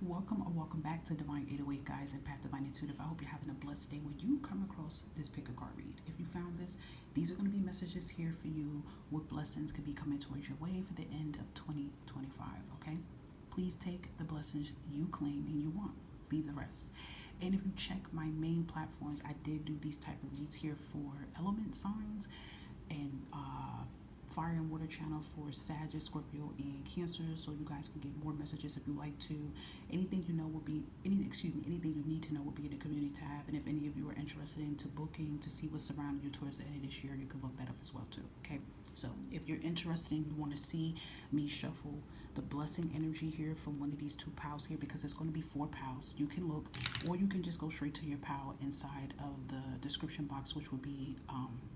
Welcome or welcome back to Divine 808 Guys and Path Divine Intuitive. I hope you're having a blessed day when you come across this pick a card read. If you found this, these are going to be messages here for you. What blessings could be coming towards your way for the end of 2025, okay? Please take the blessings you claim and you want. Leave the rest. And if you check my main platforms, I did do these type of reads here for element signs and fire and water channel for Sagittarius, Scorpio, and Cancer, so you guys can get more messages if you like to. Anything you know will be anything you need to know will be in the community tab. And if any of you are interested into booking to see what's surrounding you towards the end of this year, you can look that up as well too. Okay. So if you're interested and you want to see me shuffle the blessing energy here from one of these two piles here, because it's going to be 4 piles, you can look, or you can just go straight to your pile inside of the description box, which will be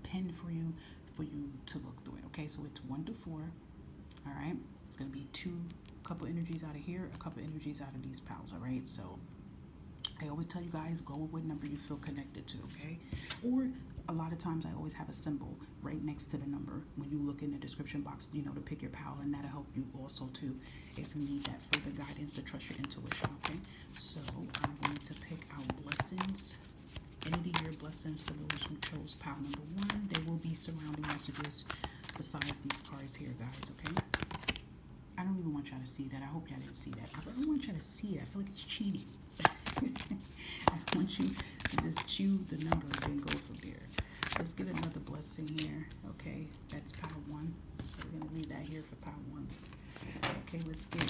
pinned for you to look through it. Okay, so it's 1 to 4. All right, it's going to be couple energies out of here, a couple energies out of these piles. All right, so I always tell you guys, go with what number you feel connected to, okay? Or a lot of times I always have a symbol right next to the number when you look in the description box, to pick your pile, and that'll help you also too if you need that further guidance to trust your intuition, okay? So I'm going to pick out blessings, end of the year blessings for those who chose pile number 1. There will be surrounding messages besides these cards here, guys, okay? I don't even want y'all to see that. I hope y'all didn't see that. I don't want y'all to see it. I feel like it's cheating. I want you to just choose the number and then go from there. Let's get another blessing here. Okay, that's pile 1. So we're going to read that here for pile 1. Okay, let's get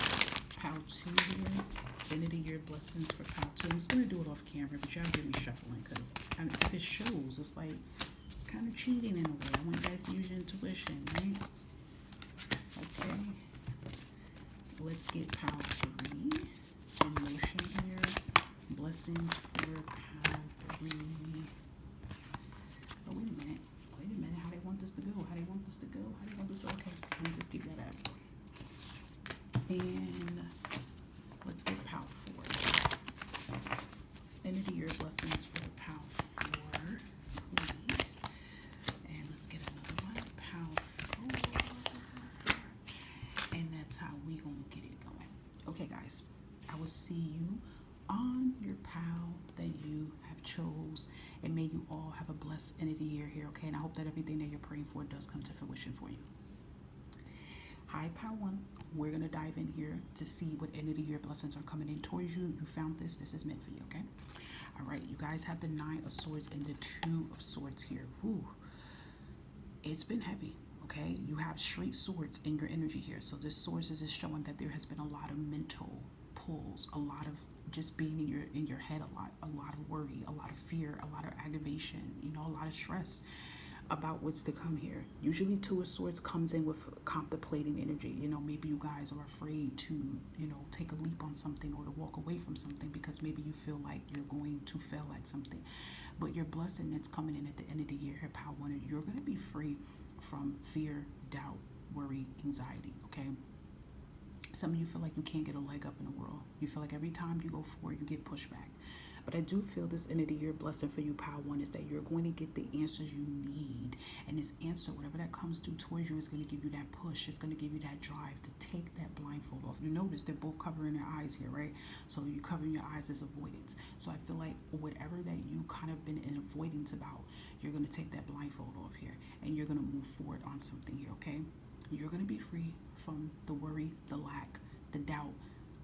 pile 2 here. End of the year blessings for pile 2. I'm just going to do it off camera, but y'all get me shuffling because if it shows, it's like, it's kind of cheating in a way. I want you guys to use your intuition, right? Okay. Let's get pile 3 in motion here. Blessings for pile 3. Oh, wait a minute. How they want this to go? Okay, let me just give you that. And let's get pile 4. End of the year blessings for pile 4, please. And let's get another one. Pile 4. And that's how we gonna get it going. Okay, guys, I will see you on your pile that you have chose, and may you all have a blessed end of the year here, okay? And I hope that everything that you're praying for does come to fruition for you. Hi, pile 1. We're gonna dive in here to see what end of the year blessings are coming in towards you. You found this is meant for you, okay? All right, you guys have the 9 of Swords and the 2 of Swords here. Whew. It's been heavy. Okay, you have straight swords in your energy here. So this swords is just showing that there has been a lot of mental pulls, a lot of just being in your head, a lot of worry, a lot of fear, a lot of aggravation, a lot of stress about what's to come here. Usually 2 of Swords comes in with contemplating energy. Maybe you guys are afraid to, take a leap on something or to walk away from something because maybe you feel like you're going to fail at something. But your blessing that's coming in at the end of the year here, pile 1, you're going to be free from fear, doubt, worry, anxiety, okay? Some of you feel like you can't get a leg up in the world. You feel like every time you go forward, you get pushed back. But I do feel this end of the year blessing for you, pile 1, is that you're going to get the answers you need. And this answer, whatever that comes through towards you, is going to give you that push. It's going to give you that drive to take that blindfold off. You notice they're both covering their eyes here, right? So you covering your eyes as avoidance. So I feel like whatever that you kind of been in avoidance about, you're going to take that blindfold off here. And you're going to move forward on something here, okay? You're going to be free from the worry, the lack, the doubt,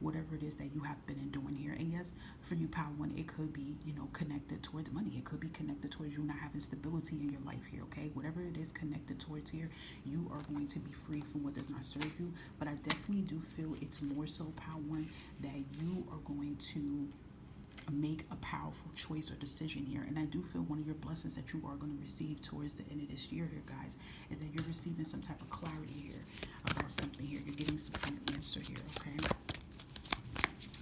whatever it is that you have been doing here. And yes, for you, pile 1, it could be, connected towards money. It could be connected towards you not having stability in your life here, okay? Whatever it is connected towards here, you are going to be free from what does not serve you. But I definitely do feel it's more so, pile 1, that you are going to make a powerful choice or decision here. And I do feel one of your blessings that you are going to receive towards the end of this year here, guys, is that you're receiving some type of clarity here about something here. You're getting some kind of answer here, okay?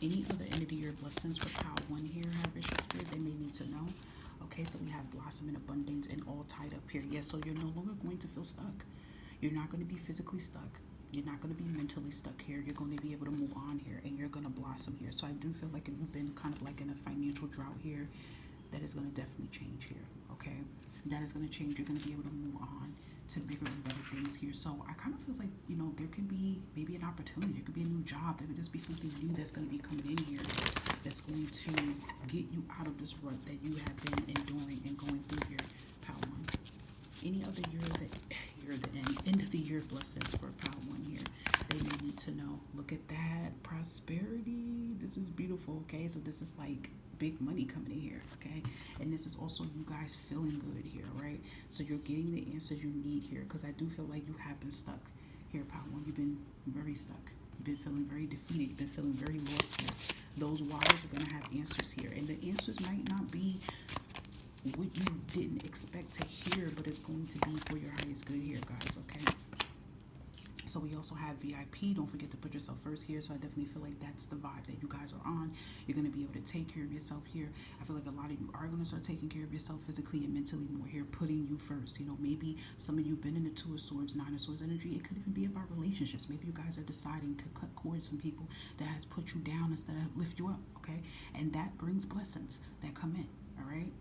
Any other end of the year blessings for pile 1 here, Visual Spirit, they may need to know. Okay, so we have blossom and abundance and all tied up here. Yes, so you're no longer going to feel stuck. You're not going to be physically stuck. You're not going to be mentally stuck here. You're going to be able to move on here, and you're going to blossom here. So I do feel like if you've been kind of like in a financial drought here, that is going to definitely change here, okay? That is going to change. You're going to be able to move on to bigger and better things here. So I kind of feel like, you know, there could be maybe an opportunity. There could be a new job. There could just be something new that's going to be coming in here that's going to get you out of this rut that you have been enduring and going through here, Pile 1. Any other year that you're the end of the year blessings for Pile 1 here, they may need to know. Look at that prosperity. This is beautiful, okay? So this is like big money coming in here, okay? And this is also you guys feeling good here, right? So you're getting the answers you need here, because I do feel like you have been stuck here, Pile 1. You've been very stuck. You've been feeling very defeated. You've been feeling very lost here. Those wires are going to have answers here, and the answers might not be what you didn't expect to hear, but it's going to be for your highest good here, guys, okay? So we also have VIP. Don't forget to put yourself first here. So I definitely feel like that's the vibe that you guys are on. You're going to be able to take care of yourself here. I feel like a lot of you are going to start taking care of yourself physically and mentally more here, putting you first. You know, maybe some of you been in the Two of Swords, Nine of Swords energy. It could even be about relationships. Maybe you guys are deciding to cut cords from people that has put you down instead of lift you up, okay? And that brings blessings that come in, all right?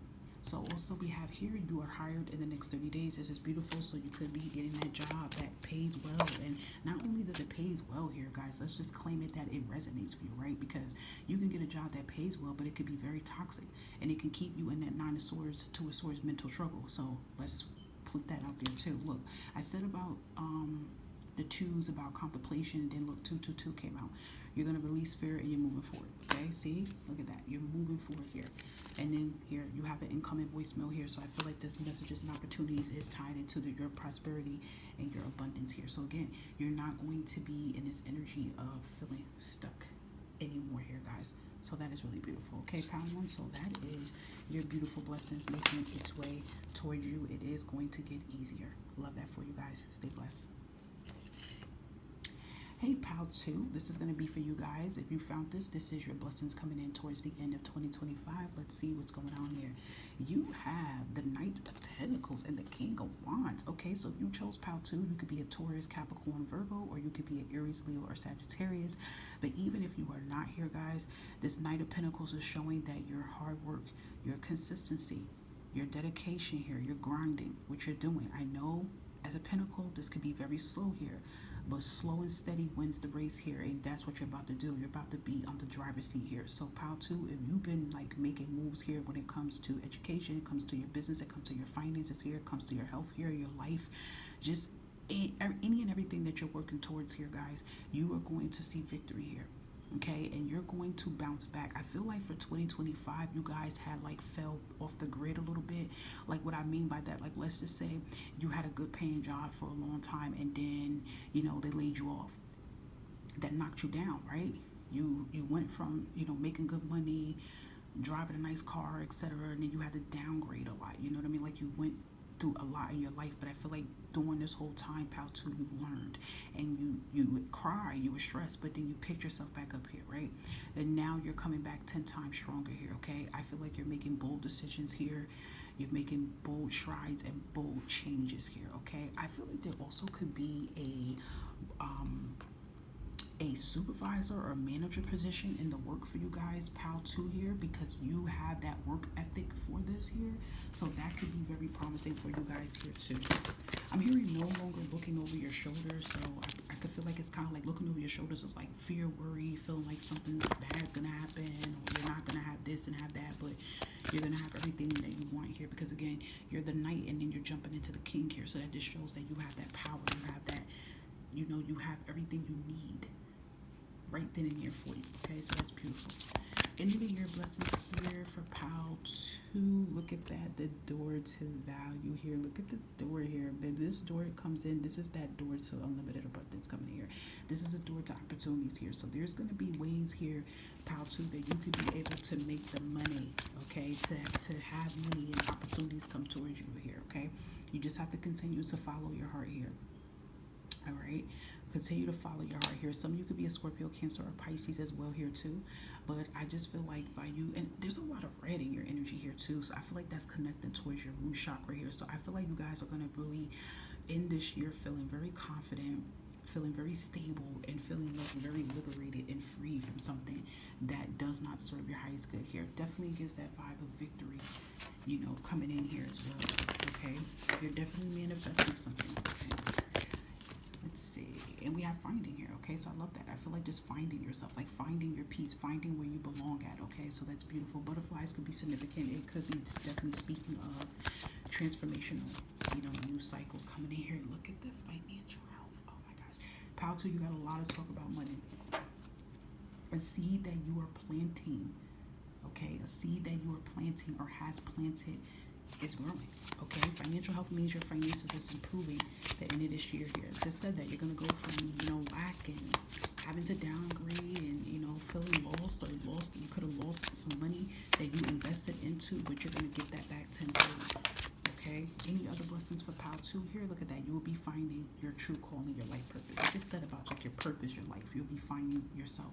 So also we have here, you are hired in the next 30 days. This is beautiful. So you could be getting that job that pays well. And not only does it pays well here, guys, let's just claim it that it resonates for you, right? Because you can get a job that pays well, but it could be very toxic. And it can keep you in that Nine of Swords, Two of Swords mental trouble. So let's put that out there too. Look, I said about the twos about contemplation, then look, 222 came out. You're going to release fear and you're moving forward, okay? See, look at that. You're moving forward here. And then here you have an incoming voicemail here. So I feel like this messages and opportunities is tied into your prosperity and your abundance here. So again, you're not going to be in this energy of feeling stuck anymore here, guys. So that is really beautiful. Okay, Pile 1. So that is your beautiful blessings making its way towards you. It is going to get easier. Love that for you guys. Stay blessed. Hey, Pile 2, this is going to be for you guys. If you found this is your blessings coming in towards the end of 2025. Let's see what's going on here. You have the Knight of Pentacles and the King of Wands. Okay, so if you chose Pile 2, you could be a Taurus, Capricorn, Virgo, or you could be an Aries, Leo, or Sagittarius. But even if you are not here, guys, this Knight of Pentacles is showing that your hard work, your consistency, your dedication here, your grinding, what you're doing. I know as a Pentacle, this could be very slow here. But slow and steady wins the race here, and that's what you're about to do. You're about to be on the driver's seat here. So Pile 2, if you've been like making moves here when it comes to education, it comes to your business, it comes to your finances here, it comes to your health here, your life, just any and everything that you're working towards here, guys, you are going to see victory here. Okay, and you're going to bounce back. I feel like for 2025, you guys had like fell off the grid a little bit. Like what I mean by that, like let's just say you had a good paying job for a long time and then, you know, they laid you off. That knocked you down, right? You went from, you know, making good money, driving a nice car, etc., and then you had to downgrade a lot. You know what I mean? Like you went through a lot in your life, but I feel like during this whole time, Pile 2, you learned, and you would cry, you were stressed, but then you picked yourself back up here, right? And now you're coming back 10 times stronger here, okay? I feel like you're making bold decisions here. You're making bold strides and bold changes here, okay? I feel like there also could be a supervisor or manager position in the work for you guys, Pile 2 here, because you have that work ethic for this here. So that could be very promising for you guys here too. I'm hearing no longer looking over your shoulders. So I could feel like it's kind of like looking over your shoulders is like fear, worry, feeling like something bad's going to happen, or you're not going to have this and have that, but you're going to have everything that you want here, because again, you're the knight and then you're jumping into the king here. So that just shows that you have that power. You have that, you know, you have everything you need right then and here for you. Okay, so that's beautiful. End of the year blessings here for Pile 2. Look at that, the door to value here. Look at this door here. This door comes in. This is that door to unlimited abundance coming here. This is a door to opportunities here. So there's going to be ways here, Pile 2, that you could be able to make the money, okay, to have money and opportunities come towards you here, okay? You just have to continue to follow your heart here. All right, continue to follow your heart here. Some of you could be a Scorpio, Cancer, or Pisces as well here too. But I just feel like by you, and there's a lot of red in your energy here too. So I feel like that's connected towards your root chakra here. So I feel like you guys are going to really end this year feeling very confident, feeling very stable, and feeling like very liberated and free from something that does not serve your highest good here. Definitely gives that vibe of victory coming in here as well. Okay, you're definitely manifesting something. Okay, let's see, and we have finding here. Okay, so I love that. I feel like just finding yourself, like finding your peace, finding where you belong at. Okay, so that's beautiful. Butterflies could be significant. It could be just definitely speaking of transformational, new cycles coming in here. Look at the financial health. Oh my gosh, Pile 2, you got a lot of talk about money. A seed that you are planting, okay, a seed that you are planting or has planted is growing. Okay, financial health means your finances is improving the end of this year here. Just said that you're going to go from lack and having to downgrade and feeling lost, or you could have lost some money that you invested into, but you're going to get that back tenfold. Okay, any other blessings for Pile 2 here? Look at that. You will be finding your true calling, your life purpose. I just said about like your purpose, your life. You'll be finding yourself.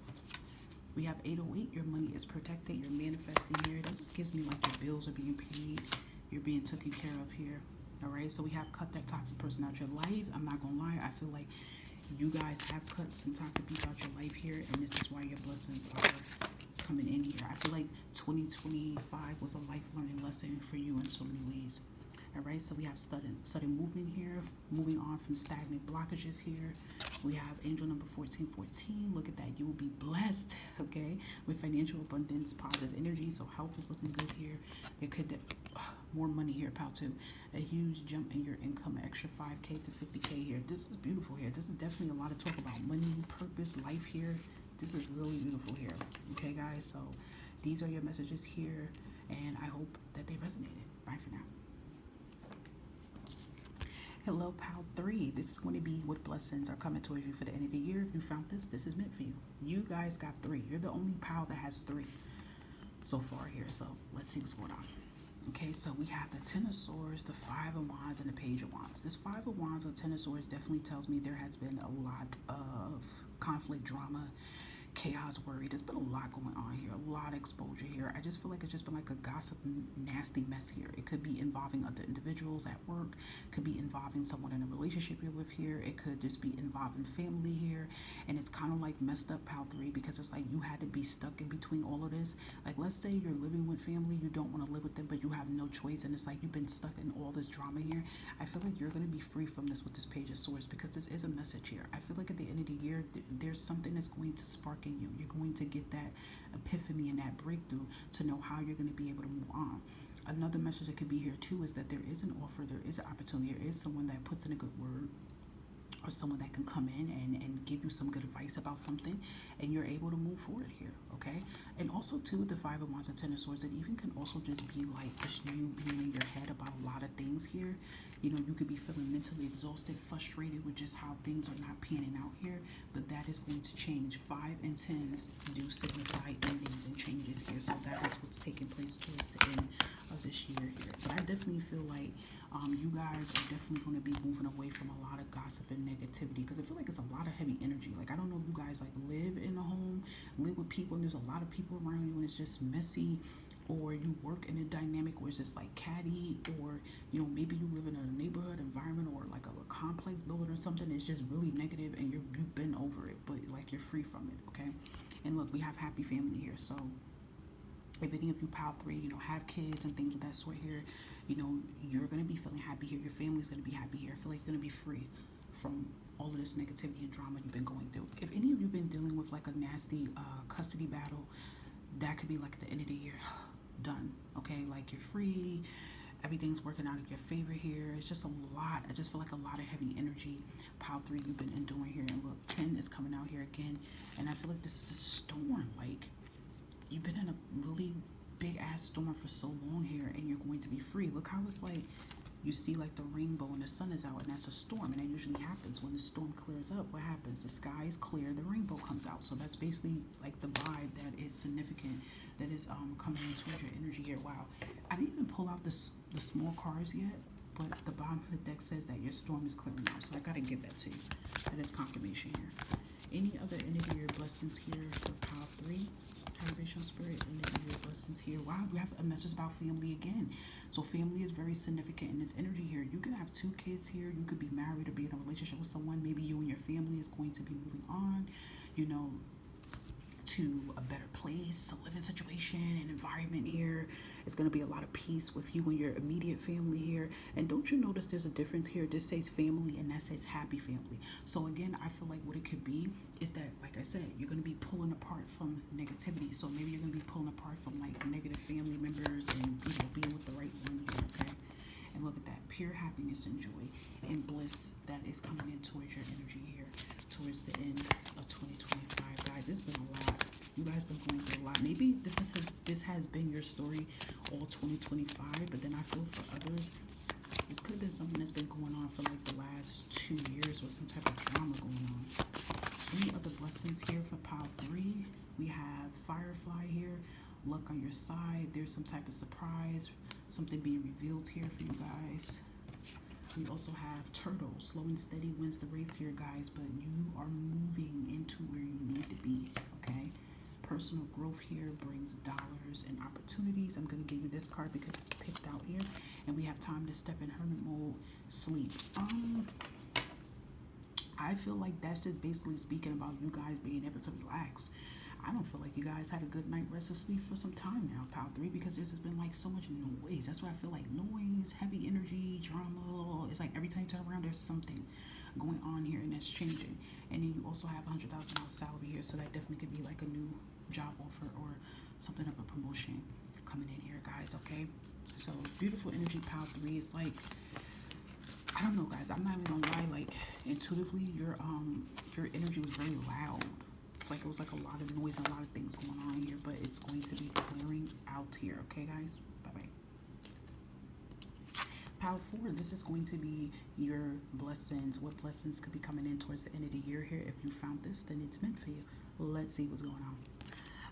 We have 808. Your money is protected. You're manifesting here. That just gives me like your bills are being paid. You're being taken care of here. All right. So we have cut that toxic person out your life. I'm not going to lie. I feel like you guys have cut some toxic people out your life here. And this is why your blessings are coming in here. I feel like 2025 was a life learning lesson for you in so many ways. All right, so we have sudden movement here, moving on from stagnant blockages here. We have angel number 1414. Look at that. You will be blessed, okay, with financial abundance, positive energy. So health is looking good here. There could more money here, Pile 2. A huge jump in your income, extra 5K to 50K here. This is beautiful here. This is definitely a lot of talk about money, purpose, life here. This is really beautiful here. Okay, guys, so these are your messages here, and I hope that they resonated. Bye for now. Hello, Pile 3. This is going to be what blessings are coming towards you for the end of the year. If you found this is meant for you. You guys got 3. You're the only Pile that has 3 so far here. So let's see what's going on. Okay, so we have the Ten of Swords, the Five of Wands, and the Page of Wands. This Five of Wands and Ten of Swords definitely tells me there has been a lot of conflict, drama, chaos, worry. There's been a lot going on here, a lot of exposure here. I just feel like it's just been like a gossip, nasty mess here. It could be involving other individuals at work, could be involving someone in a relationship you're with here. It could just be involving family here. And it's kind of like messed up, Pile 3, because it's like you had to be stuck in between all of this. Like, let's say you're living with family, you don't want to live with them, but you have no choice, and it's like you've been stuck in all this drama here. I feel like you're going to be free from this with this Page of Swords, because this is a message here. I feel like at the end of the year, there's something that's going to spark in you. You're going to get that epiphany and that breakthrough to know how you're going to be able to move on. Another message that could be here too is that there is an offer, there is an opportunity, there is someone that puts in a good word, or someone that can come in and give you some good advice about something, and you're able to move forward here, okay? And also too, the Five of Wands and Ten of Swords, it even can also just be like just you being in your head about a lot of things here. You could be feeling mentally exhausted, frustrated with just how things are not panning out here, but that is going to change. 5 and 10s do signify endings and changes here, so that is what's taking place towards the end of this year here. But I definitely feel like you guys are definitely going to be moving away from a lot of gossip and negativity, because I feel like it's a lot of heavy energy. Like, I don't know if you guys like live in a home, live with people, and there's a lot of people around you, and it's just messy, or you work in a dynamic where it's just like catty, or maybe you live in a neighborhood environment or like a complex building or something. It's just really negative, and you've been over it, but like you're free from it. Okay, and look, we have happy family here, so if any of you Pile 3, have kids and things of that sort here, you're going to be feeling happy here. Your family's going to be happy here. I feel like you're going to be free from all of this negativity and drama you've been going through. If any of you been dealing with like a nasty custody battle, that could be like at the end of the year, done. Okay, like you're free. Everything's working out in your favor here. It's just a lot. I just feel like a lot of heavy energy, Pile 3, you've been enduring here. And look, 10 is coming out here again. And I feel like this is a storm. Like, you've been in a really big ass storm for so long here, and you're going to be free. Look how it's like you see like the rainbow and the sun is out, and that's a storm. And that usually happens when the storm clears up. What happens? The sky is clear, the rainbow comes out. So that's basically like the vibe that is significant, that is coming in towards your energy here. Wow, I didn't even pull out the small cards yet, but the bottom of the deck says that your storm is clearing out. So I gotta give that to you. That is confirmation here. Any other end of year blessings here for Pile 3? Vibration Spirit, and then your blessings here. Wow, we have a message about family again. So family is very significant in this energy here. You could have 2 kids here. You could be married or be in a relationship with someone. Maybe you and your family is going to be moving on, to to a better place, a living situation, an environment here. It's going to be a lot of peace with you and your immediate family here. And don't you notice there's a difference here? This says family and that says happy family. So again, I feel like what it could be is that, like I said, you're going to be pulling apart from negativity. So maybe you're going to be pulling apart from like negative family members and, you know, being with the right one here, okay? And look at that, pure happiness and joy and bliss that is coming in towards your energy here, towards the end of 2025. Guys, it's been a lot. You guys been going through a lot. Maybe this has been your story all 2025, but then I feel for others, this could have been something that's been going on for like the last 2 years with some type of drama going on. Any other blessings here for pile 3? We have Firefly here, luck on your side. There's some type of surprise, something being revealed here for you guys. We also have Turtle, slow and steady wins the race here, guys, but you are moving into where you need to be, okay? Personal growth here brings dollars and opportunities. I'm going to give you this card because it's picked out here. And we have time to step in hermit mode, sleep. I feel like that's just basically speaking about you guys being able to relax. I don't feel like you guys had a good night rest of sleep for some time now, pile 3, because there's been like so much noise. That's what I feel like. Noise, heavy energy, drama. It's like every time you turn around, there's something going on here and that's changing. And then you also have $100,000 salary here, so that definitely could be like a new job offer or something of a promotion coming in here, guys, okay? So beautiful energy, pile 3. It's like, I don't know, guys, I'm not even gonna lie, like intuitively your energy was very loud. It's like it was like a lot of noise and a lot of things going on here, but it's going to be clearing out here, okay, guys? Bye-bye. Pile 4, this is going to be your blessings. What blessings could be coming in towards the end of the year here? If you found this, then it's meant for you. Let's see what's going on.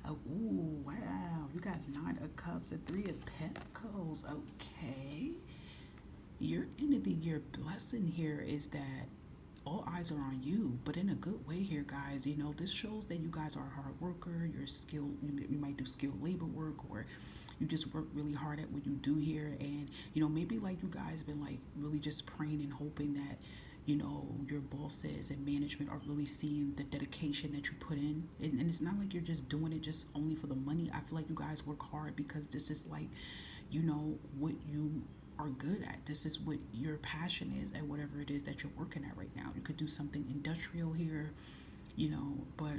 Oh, ooh, wow, you got 9 of Cups and 3 of Pentacles. Okay. Your end of the year blessing here is that all eyes are on you, but in a good way here, guys. You know, this shows that you guys are a hard worker. You're skilled. You might do skilled labor work, or you just work really hard at what you do here. And, you know, maybe like you guys been like really just praying and hoping that, you know, your bosses and management are really seeing the dedication that you put in. And it's not like you're just doing it just only for the money. I feel like you guys work hard because this is like, you know, what you are good at. This is what your passion is at whatever it is that you're working at right now. You could do something industrial here, you know, but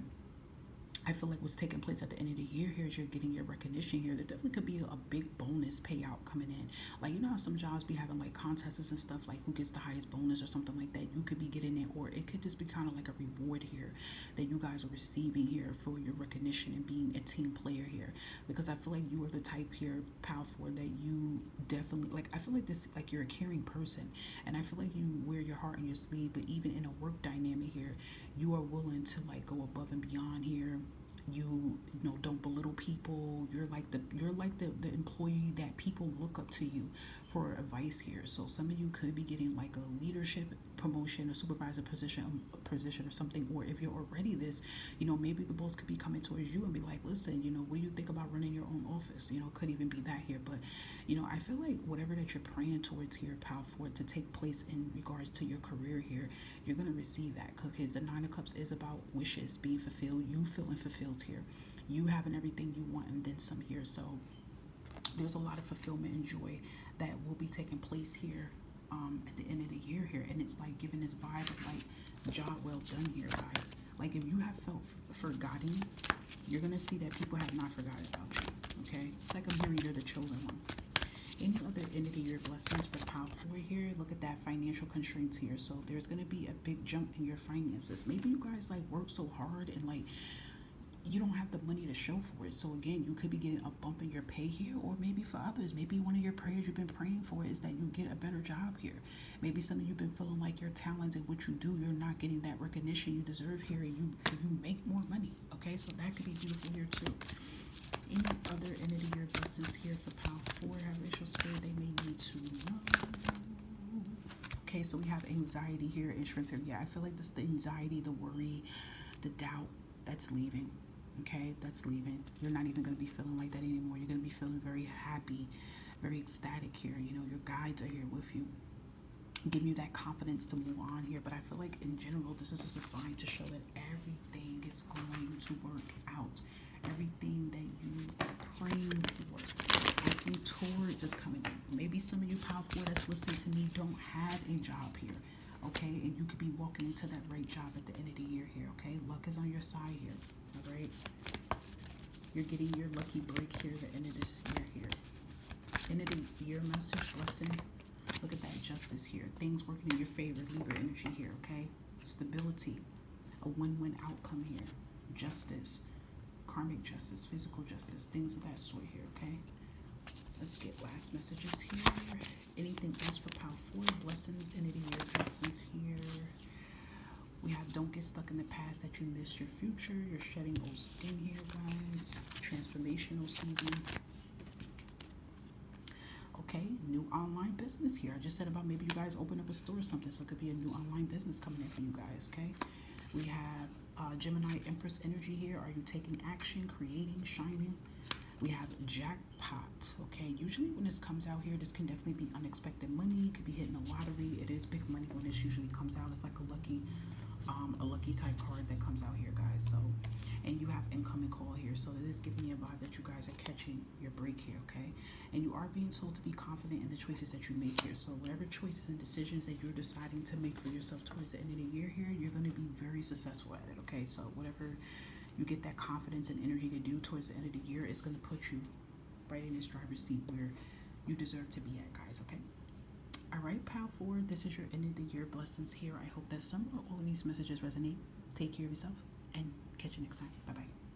I feel like what's taking place at the end of the year here is you're getting your recognition here. There definitely could be a big bonus payout coming in. Like, you know how some jobs be having like contests and stuff, like who gets the highest bonus or something like that. You could be getting it, or it could just be kind of like a reward here that you guys are receiving here for your recognition and being a team player here. Because I feel like you are the type here, pile 4, that you definitely, like, I feel like this, like you're a caring person. And I feel like you wear your heart on your sleeve, but even in a work dynamic here, you are willing to like go above and beyond here. You know, don't belittle people. You're like the employee that people look up to you for advice here. So some of you could be getting like a leadership promotion, a supervisor position or something. Or if you're already this, you know, maybe the boss could be coming towards you and be like, listen, you know, what do you think about running your own office? You know, could even be that here. But, you know, I feel like whatever that you're praying towards here, pal, for it to take place in regards to your career here, you're going to receive that, because the 9 of Cups is about wishes being fulfilled, you feeling fulfilled here, you having everything you want and then some here. So there's a lot of fulfillment and joy that will be taking place here at the end of the year here. And it's like giving this vibe of like job well done here, guys. Like if you have felt forgotten, you're going to see that people have not forgotten about you, okay? It's like I'm hearing you're the chosen one. Any other end of the year blessings for pile 4 here? Look at that, financial constraints here. So there's going to be a big jump in your finances. Maybe you guys like work so hard and like you don't have the money to show for it. So again, you could be getting a bump in your pay here, or maybe for others, maybe one of your prayers you've been praying for is that you get a better job here. Maybe some of you've been feeling like your talents and what you do, you're not getting that recognition you deserve here, and you make more money. Okay, so that could be beautiful here too. Any other end of the year blessings here for pile 4? Have racial spirit they may need to know. Okay, so we have anxiety here and strength here. Yeah, I feel like this, the anxiety, the worry, the doubt, that's leaving. Okay, that's leaving. You're not even going to be feeling like that anymore. You're going to be feeling very happy, very ecstatic here. You know, your guides are here with you, giving you that confidence to move on here. But I feel like in general, this is just a sign to show that everything is going to work out. messages coming in. Maybe some of you Power 4 that's listening to me don't have a job here, okay? And you could be walking into that right job at the end of the year here, okay? Luck is on your side here, all right? You're getting your lucky break here at the end of this year here. End of the year message, blessing. Look at that justice here. Things working in your favor, Libra energy here, okay? Stability, a win-win outcome here. Justice, karmic justice, physical justice, things of that sort here, okay? Let's get last messages here. Anything else for Power 4? Blessings, end of the year blessings here. We have don't get stuck in the past that you miss your future. You're shedding old skin here, guys. Transformational season. Okay, new online business here. I just said about maybe you guys open up a store or something, so it could be a new online business coming in for you guys, okay? We have Gemini Empress energy here. Are you taking action, creating, shining? We have jackpot, okay? Usually when this comes out here, this can definitely be unexpected money. It could be hitting a lottery. It is big money when this usually comes out. It's like a lucky type card that comes out here, guys. So, and you have incoming call here. So it is giving me a vibe that you guys are catching your break here, okay? And you are being told to be confident in the choices that you make here. So whatever choices and decisions that you're deciding to make for yourself towards the end of the year here, you're going to be very successful at it, okay? So whatever you get that confidence and energy to do towards the end of the year, it's going to put you right in this driver's seat where you deserve to be at, guys, okay? All right, Power 4, this is your end of the year blessings here. I hope that some or all of these messages resonate. Take care of yourself and catch you next time. Bye-bye.